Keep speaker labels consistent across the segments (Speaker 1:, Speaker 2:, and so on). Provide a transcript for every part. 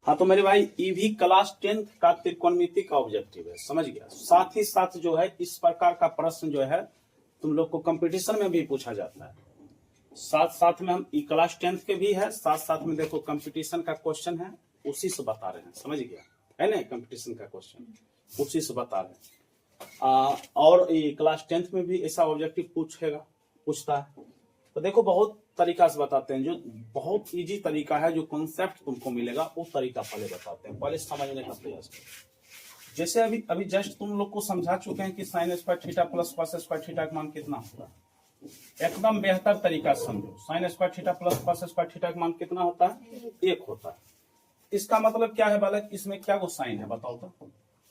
Speaker 1: हाँ तो मेरे भाई ये भी क्लास 10th का त्रिकोणमिति का ऑब्जेक्टिव है, समझ गया। साथ ही साथ जो है इस प्रकार का प्रश्न जो है तुम लोग को कंपटीशन में भी पूछा जाता है। साथ साथ में हम क्लास 10th के भी है, साथ साथ में देखो कंपटीशन का क्वेश्चन है, उसी से बता रहे हैं, समझ गया है ना। कंपटीशन का क्वेश्चन उसी से बता रहे हैं। और क्लास 10th में भी ऐसा ऑब्जेक्टिव पूछता है। तो देखो बहुत तरीका से बताते हैं, जो बहुत इजी तरीका है, जो कॉन्सेप्ट तुमको मिलेगा वो तरीका पहले बताते हैं, पहले समझने का प्रयास करो। जैसे अभी जस्ट तुम लोग को समझा चुके हैं कि sine square theta plus cos square theta का मान कितना होता है। एकदम बेहतर तरीका से समझो। Sine square theta plus cos square theta का मान कितना होता है? 1 होता है। इसका मतलब क्या है बालक? इसमें क्या गो साइन है बताओ तो?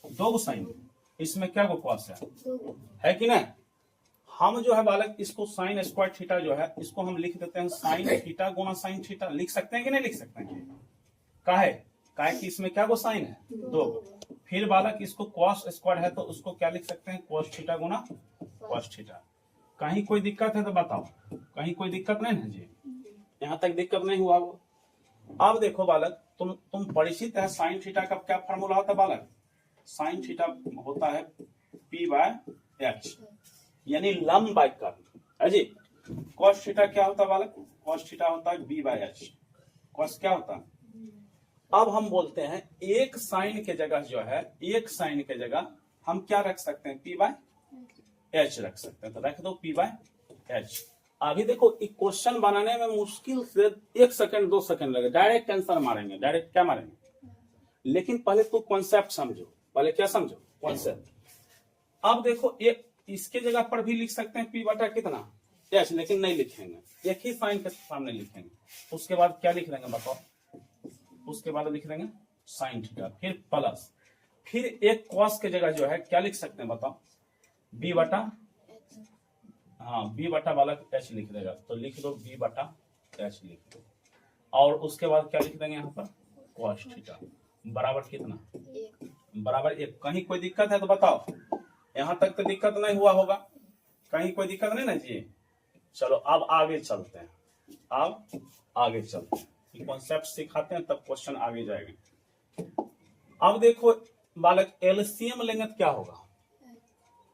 Speaker 1: 2 गो साइन। इसमें क्या गो कॉस है कि नहीं? हम जो है बालक इसको साइन स्क्वायर थीटा जो है इसको हम लिख देते हैं साइन थीटा गुना साइन थीटा। लिख सकते हैं कि नहीं लिख सकते हैं? काहे कि इसमें क्या गो साइन है? 2। फिर बालक इसको कॉस स्क्वायर है तो उसको क्या लिख सकते हैं? कॉस थीटा गुना कॉस थीटा। कहीं कोई दिक्कत है तो बताओ? कहीं कोई दिक्कत नहीं है जी? यहाँ तक दिक्कत नहीं हुआ वो? अब देखो बालक तुम परिचित है साइन थीटा का क्या फॉर्मूला होता है बालक? साइन थीटा होता है P/H, यानी लंब बाय कर्व है जी। कॉस थीटा क्या होता है बालक? कॉस थीटा होता है B/H। कॉस क्या होता है? अब हम बोलते हैं एक साइन के जगह जो है, एक साइन के जगह हम क्या रख सकते हैं? P/H रख सकते हैं। तो रख दो P/H। अभी देखो क्वेश्चन बनाने में मुश्किल से 1 सेकंड 2 सेकंड लगे, डायरेक्ट आंसर मारेंगे। डायरेक्ट क्या मारेंगे? लेकिन पहले तो कॉन्सेप्ट समझो। पहले क्या समझो? कॉन्सेप्ट। अब देखो एक इसके जगह पर भी लिख सकते हैं P बटा कितना H, लेकिन नहीं लिखेंगे, एक ही साइन के सामने लिखेंगे। उसके बाद क्या लिख देंगे बताओ? उसके बाद लिख देंगे साइन थीटा, फिर प्लस, फिर एक कॉस के जगह जो है क्या लिख सकते हैं बताओ? B बटा, हाँ B बटा बालक H लिख देगा। तो लिख दो B बटा H लिख दो। और उसके बाद क्या लिख देंगे यहाँ पर? कॉस थीटा बराबर कितना? बराबर 1। कहीं कोई दिक्कत है तो बताओ? यहाँ तक तो दिक्कत नहीं हुआ होगा? कहीं कोई दिक्कत नहीं ना जी? चलो अब आगे चलते हैं। कॉन्सेप्ट सिखाते हैं तब क्वेश्चन आगे जाएंगे। अब देखो बालक एलसीएम लेंगे तो क्या होगा?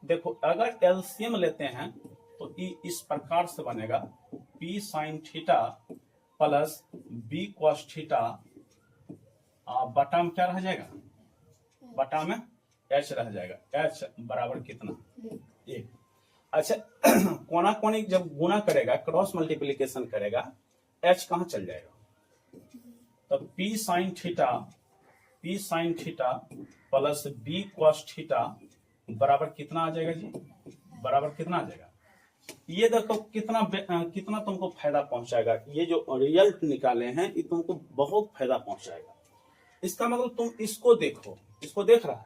Speaker 1: देखो अगर एलसीएम लेते हैं तो इस प्रकार से बनेगा P sine theta plus B cos theta बटा में क्या रह जाएगा? बटा में H रह जाएगा। H बराबर कितना? 1। अच्छा कोना कोनी जब गुना करेगा, क्रॉस मल्टीप्लीकेशन करेगा, H कहाँ चल जाएगा? तो P sine theta plus B cos theta बराबर कितना आ जाएगा जी? बराबर कितना आ जाएगा? ये देखो कितना तुमको फायदा पहुंचाएगा। ये जो रिजल्ट निकाले हैं ये तुमको बहुत फायदा पहुंचाएगा। इसका मतलब तुम इसको देखो, इसको देख रहा है,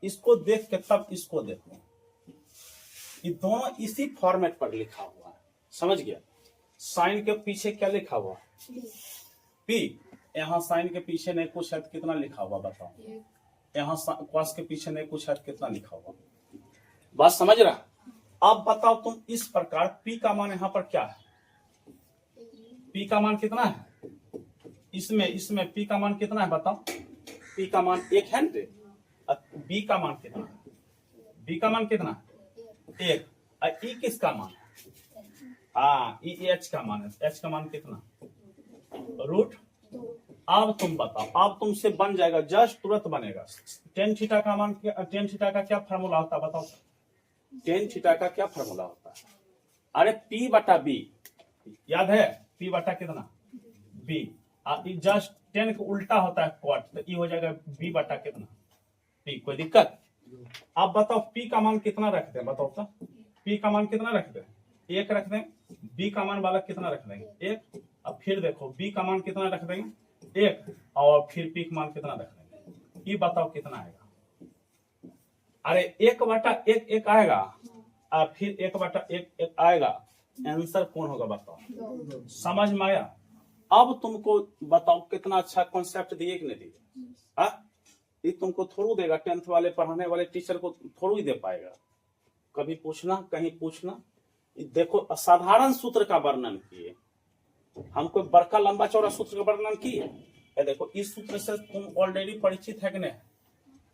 Speaker 1: इसको देख के तब इसको देखो। ये दोनों इसी फॉर्मेट पर लिखा हुआ है, समझ गया? साइन के पीछे क्या लिखा हुआ? P। यहाँ साइन के पीछे नहीं कुछ है, कितना लिखा हुआ बताओ? यहाँ कॉस के पीछे नहीं कुछ है, कितना लिखा हुआ? बात समझ रहा? अब बताओ तुम इस प्रकार P का मान यहाँ पर क्या है? P का मान कितना है? इसमें P का मान कितना है बताओ? P का मान 1 है ना? B का मान कितना है? B का मान कितना है? 1। E किसका मान है? हाँ H का मान है। H का मान कितना? √। अब तुम बताओ, अब तुमसे बन जाएगा, जस्ट तुरंत बनेगा। टेन थीटा का मान, टेन थीटा का क्या फॉर्मूला होता है बताओ? टेन थीटा का क्या फॉर्मूला होता है? अरे P बटा B, याद है? P बटा कितना? B। जस्ट 10 का उल्टा होता है क्वाट, तो ये हो जाएगा B बटा कितना? P। कोई दिक्कत? अब बताओ P का मान कितना रख दें बताओ तो? P का मान कितना रख दें? 1 रख दें। B का मान बालक कितना रख देंगे? 1। अब फिर देखो B का मान कितना रख देंगे? 1। और फिर P का मान कितना रख देंगे? ये बताओ कितना आएगा? अरे 1 बटा 1 आएगा, और फिर 1 बटा 1 आएगा। आंसर कौन होगा बताओ? समझ में आया? अब तुमको बताओ कितना अच्छा कॉन्सेप्ट दिए कि नहीं दिए? ये तुमको थोड़ू देगा, 10th वाले पढ़ाने वाले टीचर को थोड़ू ही दे पाएगा। कभी पूछना, कहीं पूछना। देखो साधारण सूत्र का वर्णन किए, हम कोई बड़का लंबा चौड़ा सूत्र का वर्णन किए? ये देखो, इस सूत्र से तुम ऑलरेडी परिचित है कि नहीं?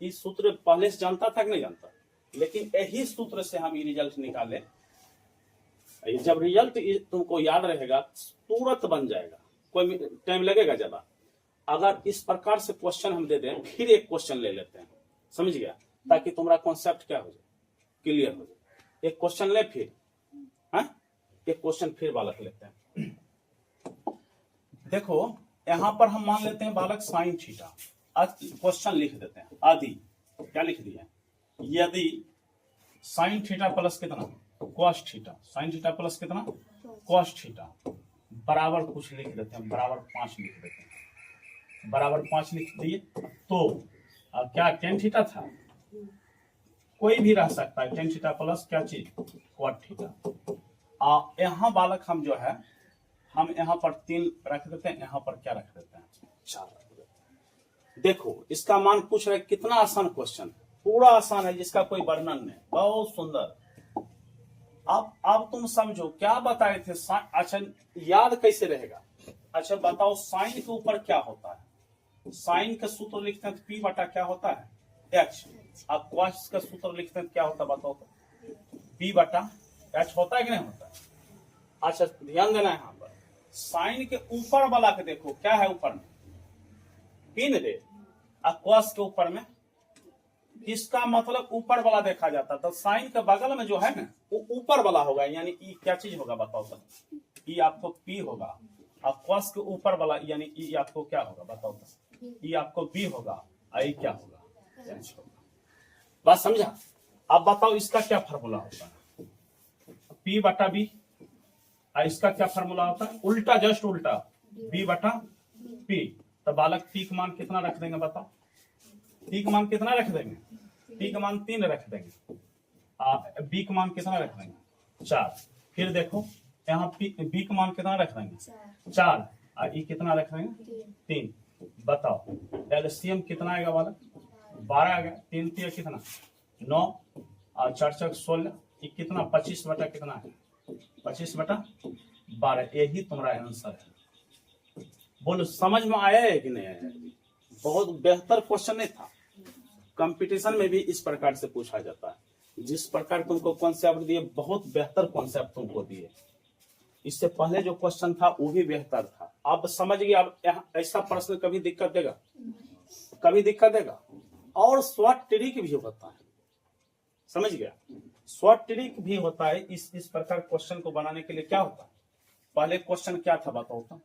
Speaker 1: इस सूत्र पहले से जानता था कि नहीं जानता? लेकिन यही सूत्र से हम ये रिजल्ट निकाले। जब रिजल्ट तुमको याद रहेगा तुरंत बन जाएगा, कोई टाइम लगेगा ज्यादा। अगर इस प्रकार से क्वेश्चन हम दे दें, फिर एक क्वेश्चन ले लेते हैं, समझ गया, ताकि तुम्हारा कॉन्सेप्ट क्या हो जाए, क्लियर हो जाए। एक क्वेश्चन ले, फिर एक क्वेश्चन फिर बालक लेते हैं। देखो यहां पर हम मान लेते हैं बालक साइन थीटा। आज क्वेश्चन लिख देते हैं, आदि क्या लिख दिया, यदि साइन थीटा प्लस कितना cos theta, sine theta plus कितना कॉस थीटा बराबर कुछ लिख देते हैं, बराबर 5 लिख देते हैं, बराबर 5 लिख दिए तो क्या टेन थीटा था, कोई भी रह सकता है, टेन थीटा प्लस क्या चीज कॉट थीटा। यहाँ बालक हम जो है हम यहाँ पर 3 रख देते हैं, यहाँ पर क्या रख देते हैं 4 रख देते हैं। देखो इसका मान पूछ रहे, कितना आसान क्वेश्चन, पूरा आसान है जिसका कोई वर्णन नहीं, बहुत सुंदर। अब तुम समझो क्या बताए थे। अच्छा याद कैसे रहेगा? अच्छा बताओ, साइन के ऊपर क्या होता है? साइन का सूत्र लिखते हैं तो पी बटा क्या होता है एच। अब कॉस का सूत्र लिखते हैं क्या होता है बताओ तो, पी बटा एच होता है कि नहीं होता है? अच्छा ध्यान देना है यहाँ पर, साइन के ऊपर वाला के देखो क्या है, ऊपर में पिन रे, और कॉस के ऊपर में, इसका मतलब ऊपर वाला देखा जाता है। तो साइन के बगल में जो है ना वो ऊपर वाला होगा, यानी ई क्या चीज होगा बताओ तो, ई आपको पी होगा, और कॉस के ऊपर वाला यानी ई आपको क्या होगा बताओ तो, ई आपको बी होगा, आई क्या होगा एच होगा। बात समझा? अब बताओ इसका क्या फार्मूला होता है, पी बटा बी, और इसका क्या फार्मूला होता है उल्टा, जस्ट उल्टा, बी बटा पी। तो बालक पी का मान कितना रख देंगे बताओ, पी का मान कितना रख देंगे, पी का मान 3 रख देंगे, बी का मान कितना रख देंगे 4। फिर देखो यहाँ बी का मान कितना रख देंगे 4, और ई कितना रख देंगे 3। बताओ एलसीएम कितना आएगा बालक 12 आ गया, 3 3 कितना 9, और 4 4 16, ये कितना 25 बटा कितना है 25 बटा 12। यही तुम्हारा आंसर है। बोलो समझ में आया है कि नहीं आया? बहुत बेहतर क्वेश्चन नहीं था। कंपटीशन में भी इस प्रकार से पूछा जाता है, जिस प्रकार तुमको कॉन्सेप्ट दिए, बहुत बेहतर कॉन्सेप्ट तुमको दिए। इससे पहले जो क्वेश्चन था वो भी बेहतर था। अब समझ गए? अब ऐसा प्रश्न कभी दिक्कत देगा, कभी दिक्कत देगा? और शॉर्ट ट्रिक भी होता है, समझ गया? शॉर्ट ट्रिक भी होता है। इस प्रकार क्वेश्चन को बनाने के लिए क्या होता है, पहले क्वेश्चन क्या था बताओ तो,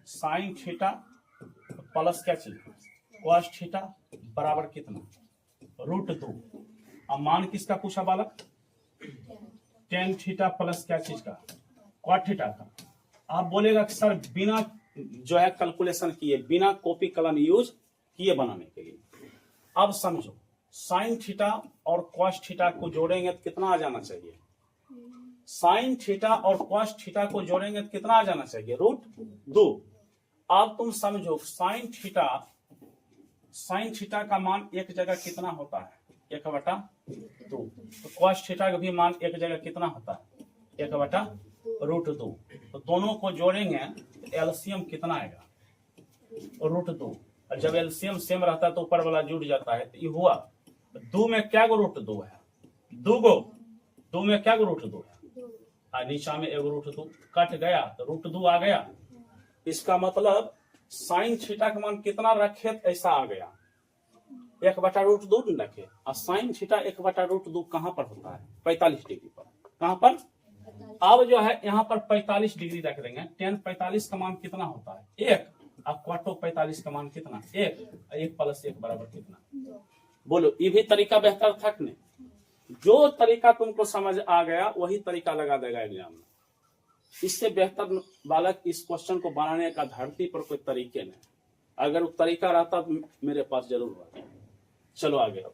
Speaker 1: साइन थीटा प्लस क्या चीज कॉस थीटा बराबर कितना √2। अब मान किसका पूछा बालक, टेन थीटा प्लस क्या चीज का कॉट थीटा का। आप बोलेगा कि सर बिना जो है कैलकुलेशन किए, बिना कॉपी कलम यूज किए बनाने के लिए। अब समझो, साइन थीटा और कॉस थीटा को जोड़ेंगे तो कितना आ जाना चाहिए, साइन थीटा और कॉस थीटा को जोड़ेंगे तो कितना आ जाना चाहिए √2। अब तुम समझो साइन थीटा का मान एक जगह कितना होता है 1/2, तो कॉस थीटा का भी मान एक जगह कितना होता है 1/√2। तो दोनों को जोड़ेंगे तो एलसीएम कितना आएगा √2। और जब एलसीएम सेम रहता है तो ऊपर वाला जुड़ जाता है, तो ये हुआ 2 में क्या गो √2 है, 2 में क्या गो √2 है, और नीचा में 1√2 कट गया तो √2 आ गया। इसका मतलब साइन थीटा का मान कितना रखे ऐसा आ गया 1/√2 रखे, और साइन थीटा 1/√2 कहां पर होता है 45 डिग्री पर। कहां पर? अब जो है यहाँ पर 45 डिग्री रख देंगे। टेन 45 का मान कितना होता है 1, और क्वाटो 45 का मान कितना 1, 1 + 1 बराबर कितना। बोलो ये भी तरीका बेहतर था कि नहीं? जो तरीका तुमको समझ आ गया वही तरीका लगा देगा एग्जाम में। इससे बेहतर बालक इस क्वेश्चन को बनाने का धरती पर कोई तरीके नहीं। अगर वो तरीका रहता तो मेरे पास जरूर रहता। चलो आगे अब।